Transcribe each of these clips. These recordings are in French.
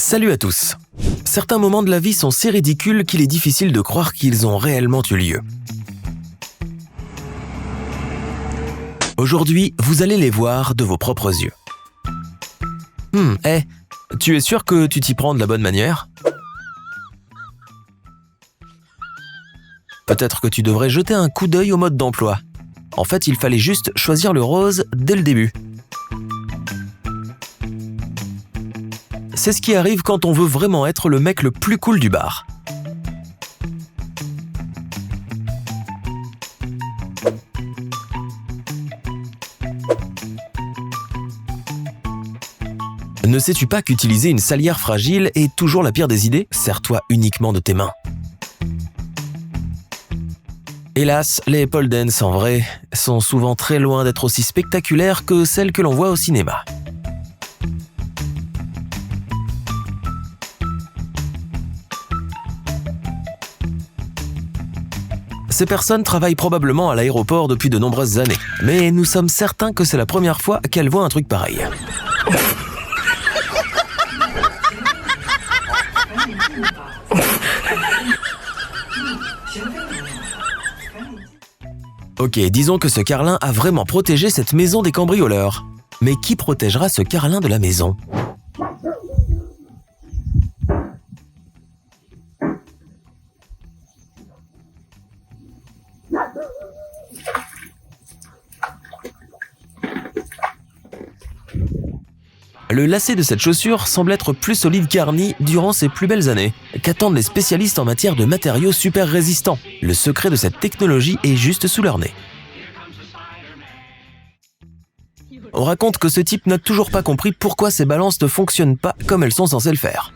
Salut à tous. Certains moments de la vie sont si ridicules qu'il est difficile de croire qu'ils ont réellement eu lieu. Aujourd'hui, vous allez les voir de vos propres yeux. Tu es sûr que tu t'y prends de la bonne manière ? Peut-être que tu devrais jeter un coup d'œil au mode d'emploi. En fait, il fallait juste choisir le rose dès le début. C'est ce qui arrive quand on veut vraiment être le mec le plus cool du bar. Ne sais-tu pas qu'utiliser une salière fragile est toujours la pire des idées ? Sers-toi uniquement de tes mains. Hélas, les pole dance en vrai sont souvent très loin d'être aussi spectaculaires que celles que l'on voit au cinéma. Ces personnes travaillent probablement à l'aéroport depuis de nombreuses années, mais nous sommes certains que c'est la première fois qu'elles voient un truc pareil. Ok, disons que ce carlin a vraiment protégé cette maison des cambrioleurs. Mais qui protégera ce carlin de la maison ? Le lacet de cette chaussure semble être plus solide qu'Arnie durant ses plus belles années. Qu'attendent les spécialistes en matière de matériaux super résistants ? Le secret de cette technologie est juste sous leur nez. On raconte que ce type n'a toujours pas compris pourquoi ces balances ne fonctionnent pas comme elles sont censées le faire.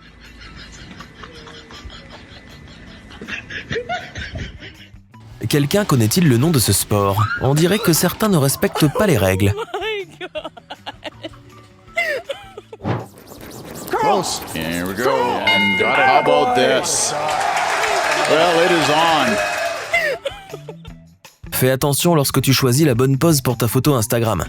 Quelqu'un connaît-il le nom de ce sport ? On dirait que certains ne respectent pas les règles. Close. Here we go. And how about this? Well, it is on. Fais attention lorsque tu choisis la bonne pose pour ta photo Instagram.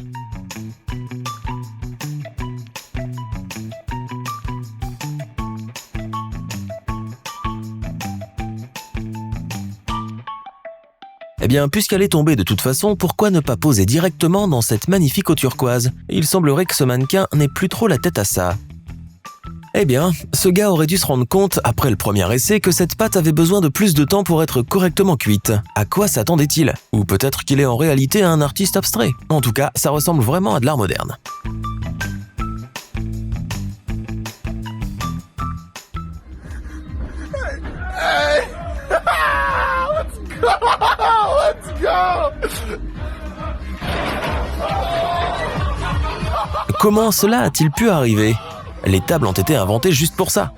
Eh bien, puisqu'elle est tombée de toute façon, pourquoi ne pas poser directement dans cette magnifique eau turquoise ? Il semblerait que ce mannequin n'ait plus trop la tête à ça. Eh bien, ce gars aurait dû se rendre compte, après le premier essai, que cette pâte avait besoin de plus de temps pour être correctement cuite. À quoi s'attendait-il ? Ou peut-être qu'il est en réalité un artiste abstrait. En tout cas, ça ressemble vraiment à de l'art moderne. Hey! Let's go! Comment cela a-t-il pu arriver ? Les tables ont été inventées juste pour ça.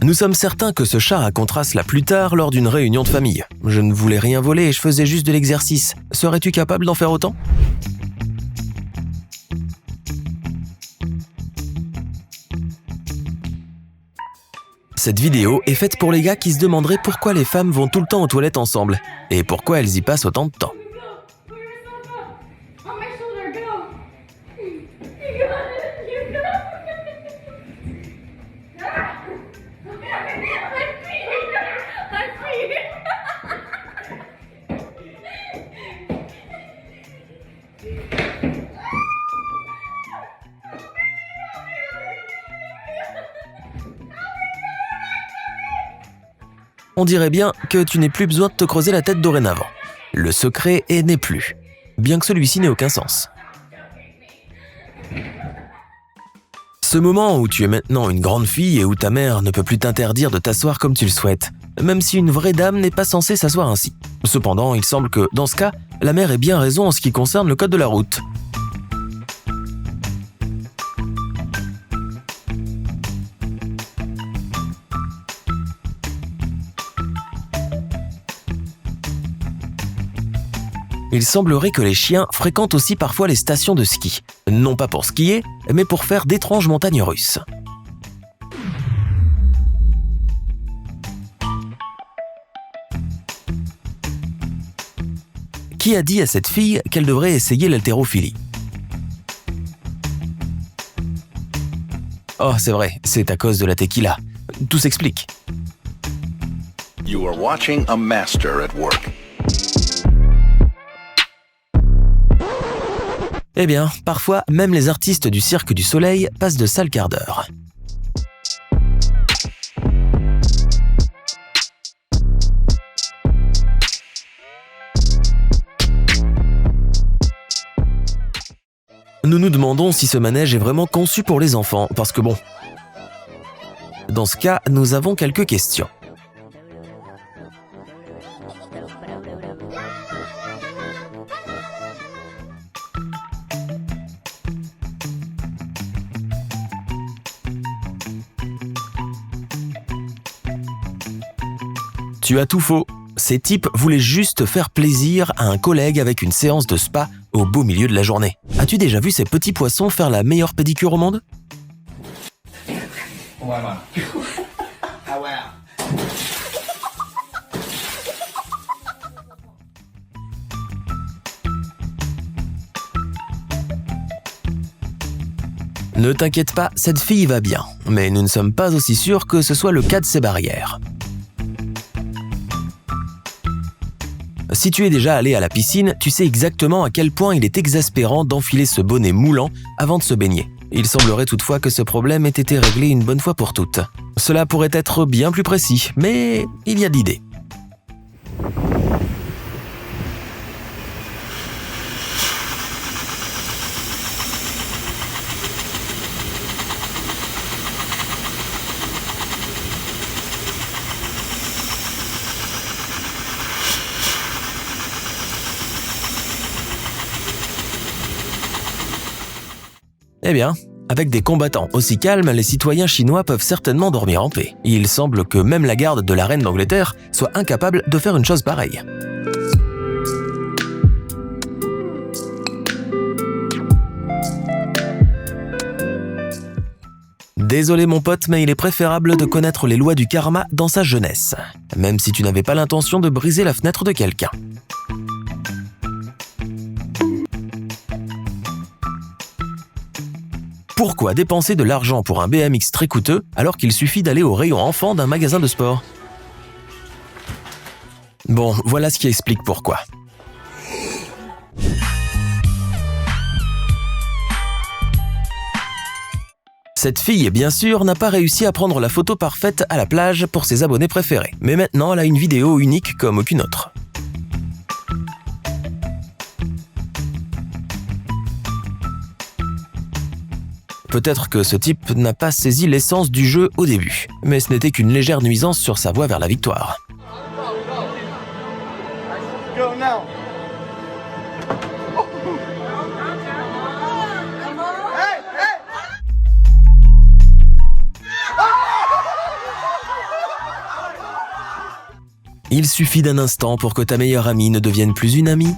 Nous sommes certains que ce chat racontera cela plus tard lors d'une réunion de famille. Je ne voulais rien voler et je faisais juste de l'exercice. Serais-tu capable d'en faire autant ? Cette vidéo est faite pour les gars qui se demanderaient pourquoi les femmes vont tout le temps aux toilettes ensemble et pourquoi elles y passent autant de temps. On dirait bien que tu n'aies plus besoin de te creuser la tête dorénavant. Le secret n'est plus, bien que celui-ci n'ait aucun sens. Ce moment où tu es maintenant une grande fille et où ta mère ne peut plus t'interdire de t'asseoir comme tu le souhaites, même si une vraie dame n'est pas censée s'asseoir ainsi. Cependant, il semble que, dans ce cas, la mère ait bien raison en ce qui concerne le code de la route. Il semblerait que les chiens fréquentent aussi parfois les stations de ski, non pas pour skier, mais pour faire d'étranges montagnes russes. Qui a dit à cette fille qu'elle devrait essayer l'haltérophilie ? Oh, c'est vrai, c'est à cause de la tequila. Tout s'explique. You are watching a master at work. Eh bien, parfois, même les artistes du Cirque du Soleil passent de sales quarts d'heure. Nous nous demandons si ce manège est vraiment conçu pour les enfants, parce que bon... Dans ce cas, nous avons quelques questions. Tu as tout faux. Ces types voulaient juste faire plaisir à un collègue avec une séance de spa au beau milieu de la journée. As-tu déjà vu ces petits poissons faire la meilleure pédicure au monde ? Ne t'inquiète pas, cette fille va bien, mais nous ne sommes pas aussi sûrs que ce soit le cas de ses barrières. Si tu es déjà allé à la piscine, tu sais exactement à quel point il est exaspérant d'enfiler ce bonnet moulant avant de se baigner. Il semblerait toutefois que ce problème ait été réglé une bonne fois pour toutes. Cela pourrait être bien plus précis, mais il y a de l'idée. Eh bien, avec des combattants aussi calmes, les citoyens chinois peuvent certainement dormir en paix. Il semble que même la garde de la reine d'Angleterre soit incapable de faire une chose pareille. Désolé mon pote, mais il est préférable de connaître les lois du karma dans sa jeunesse, même si tu n'avais pas l'intention de briser la fenêtre de quelqu'un. Pourquoi dépenser de l'argent pour un BMX très coûteux alors qu'il suffit d'aller au rayon enfant d'un magasin de sport ? Bon, voilà ce qui explique pourquoi. Cette fille, bien sûr, n'a pas réussi à prendre la photo parfaite à la plage pour ses abonnés préférés. Mais maintenant, elle a une vidéo unique comme aucune autre. Peut-être que ce type n'a pas saisi l'essence du jeu au début, mais ce n'était qu'une légère nuisance sur sa voie vers la victoire. Il suffit d'un instant pour que ta meilleure amie ne devienne plus une amie.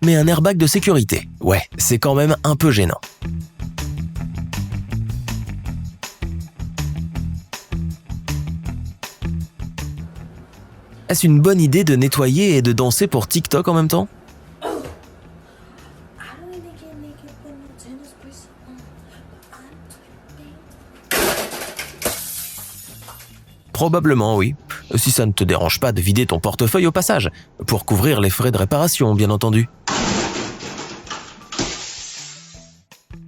Mais un airbag de sécurité, ouais, c'est quand même un peu gênant. Est-ce une bonne idée de nettoyer et de danser pour TikTok en même temps ? Probablement oui, si ça ne te dérange pas de vider ton portefeuille au passage, pour couvrir les frais de réparation bien entendu.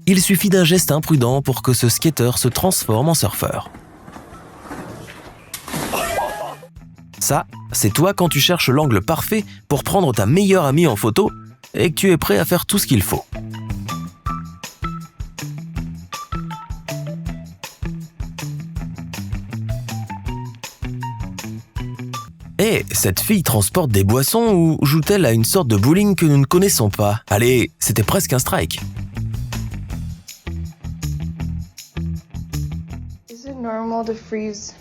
Il suffit d'un geste imprudent pour que ce skateur se transforme en surfeur. Ça, c'est toi quand tu cherches l'angle parfait pour prendre ta meilleure amie en photo et que tu es prêt à faire tout ce qu'il faut. Et cette fille transporte des boissons ou joue-t-elle à une sorte de bowling que nous ne connaissons pas ? Allez, c'était presque un strike. Is it normal to freeze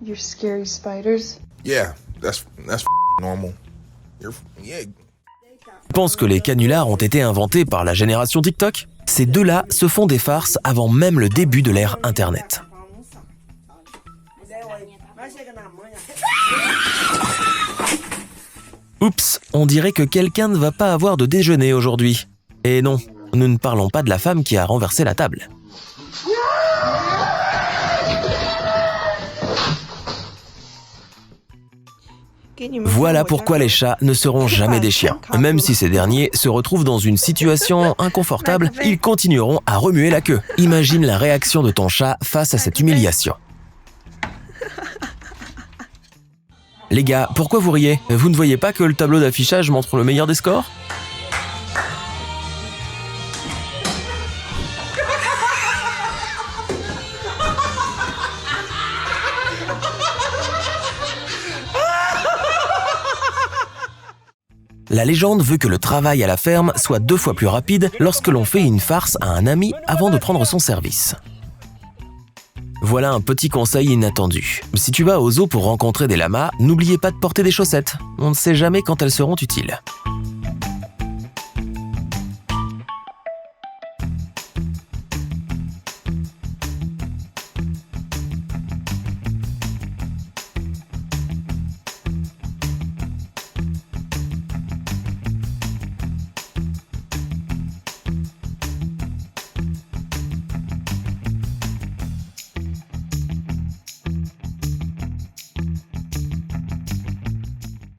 your scary spiders? Yeah, that's normal. Yeah. Tu penses que les canulars ont été inventés par la génération TikTok ? Ces deux-là se font des farces avant même le début de l'ère Internet. Oups, on dirait que quelqu'un ne va pas avoir de déjeuner aujourd'hui. Et non, Nous ne parlons pas de la femme qui a renversé la table. Voilà pourquoi les chats ne seront jamais des chiens. Même si ces derniers se retrouvent dans une situation inconfortable, ils continueront à remuer la queue. Imagine la réaction de ton chat face à cette humiliation. Les gars, pourquoi vous riez? Vous ne voyez pas que le tableau d'affichage montre le meilleur des scores? La légende veut que le travail à la ferme soit 2 fois plus rapide lorsque l'on fait une farce à un ami avant de prendre son service. Voilà un petit conseil inattendu. Si tu vas au zoo pour rencontrer des lamas, n'oubliez pas de porter des chaussettes. On ne sait jamais quand elles seront utiles.